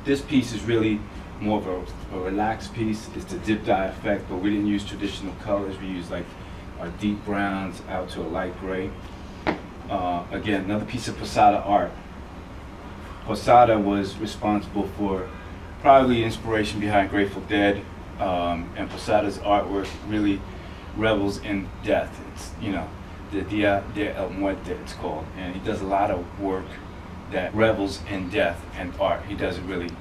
This piece is really more of a relaxed piece. It's the dip dye effect, but we didn't use traditional colors. We used like our deep browns out to a light gray. Again, another piece of Posada art. Posada was responsible for probably inspiration behind Grateful Dead, and Posada's artwork really revels in death. It's, you know, the Dia de el Muerte it's called, and he does a lot of work that revels in death and art. He doesn't really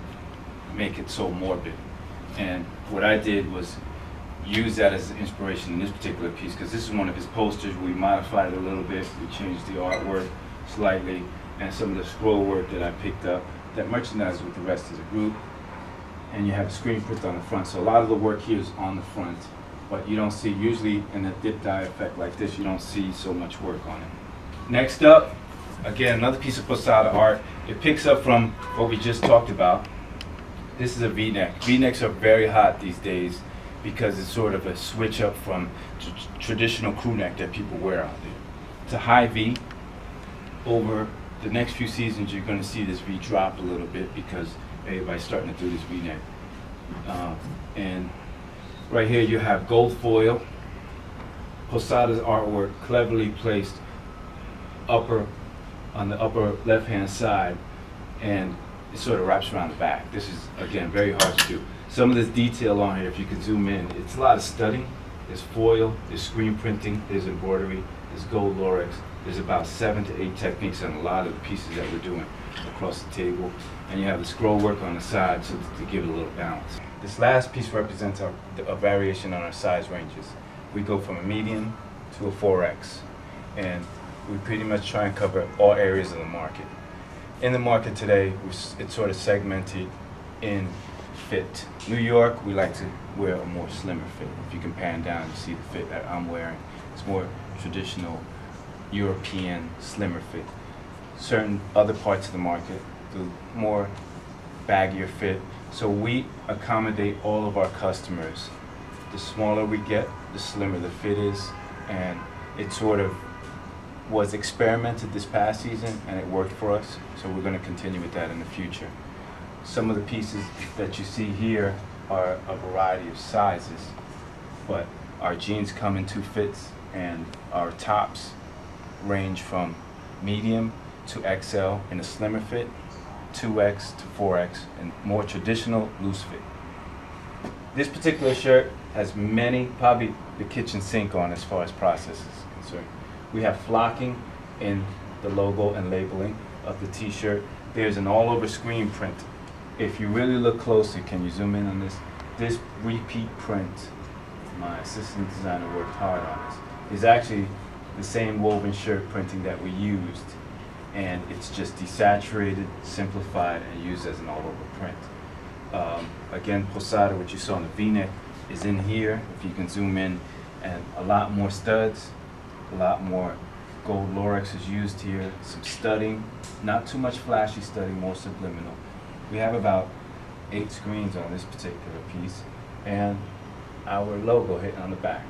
make it so morbid. And what I did was use that as inspiration in this particular piece, because this is one of his posters. We modified it a little bit, we changed the artwork slightly, and some of the scroll work that I picked up that merchandised with the rest of the group. And you have a screen print on the front, so a lot of the work here is on the front, but you don't see, usually in a dip dye effect like this, you don't see so much work on it. Next up, again, another piece of Posada art. It picks up from what we just talked about. This is a V-neck. V-necks are very hot these days because it's sort of a switch up from traditional crew neck that people wear out there. It's a high V. Over the next few seasons, you're going to see this V drop a little bit because everybody's starting to do this V-neck. And right here you have gold foil. Posada's artwork cleverly placed on the upper left-hand side, and it sort of wraps around the back. This is, again, very hard to do. Some of this detail on here, if you can zoom in, it's a lot of studying. There's foil, there's screen printing, there's embroidery, there's gold Lorex. There's about 7 to 8 techniques on a lot of the pieces that we're doing across the table. And you have the scroll work on the side so to give it a little balance. This last piece represents a variation on our size ranges. We go from a medium to a 4X. And we pretty much try and cover all areas of the market. In the market today, it's sort of segmented in fit. New York, we like to wear a more slimmer fit. If you can pan down and see the fit that I'm wearing, it's more traditional European slimmer fit. Certain other parts of the market do more baggier fit. So we accommodate all of our customers. The smaller we get, the slimmer the fit is, and it sort of was experimented this past season and it worked for us, so we're going to continue with that in the future. Some of the pieces that you see here are a variety of sizes, but our jeans come in 2 fits and our tops range from medium to XL in a slimmer fit, 2X to 4X and more traditional loose fit. This particular shirt has many, probably the kitchen sink on as far as process is concerned. We have flocking in the logo and labeling of the t-shirt. There's an all-over screen print. If you really look closely, can you zoom in on this? This repeat print, my assistant designer worked hard on this, is actually the same woven shirt printing that we used, and it's just desaturated, simplified, and used as an all-over print. Again, Posada, what you saw in the V-neck, is in here, if you can zoom in, and a lot more studs, a lot more gold Lorex is used here, some studding, not too much flashy studding, more subliminal. We have about 8 screens on this particular piece, and our logo hidden on the back.